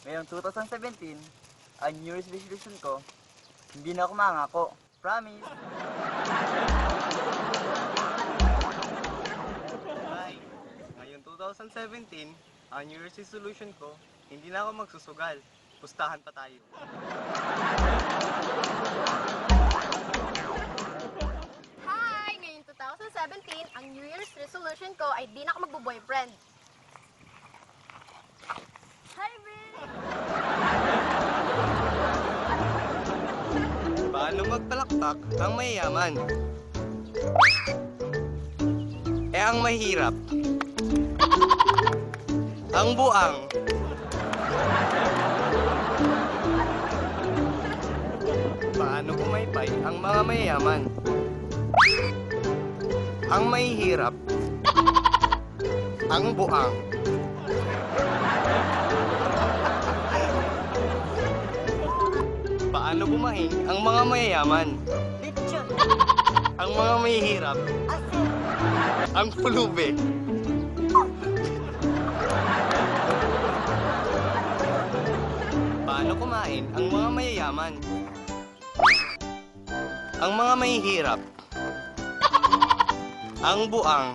Ngayong 2017, ang New Year's resolution ko, hindi na ako mangako. Promise! Hi! Ngayon 2017, ang New Year's resolution ko, hindi na ako magsusugal. Pustahan pa tayo. Hi! Ngayon 2017, ang New Year's resolution ko ay di na ako magbo-boyfriend. Hi, Bill! Paano magpalakpak ang mayayaman? Ang mahirap. Ang buang. Paano pumaypay ang mga mayayaman? Ang mahihirap. Ang buang. Paano bumahin ang mga mayayaman? Lechon! Ang mga mahihirap. Asin! Ang pulube. Paano kumain ang mga mayayaman? Ang mga mahihirap. Ang buang.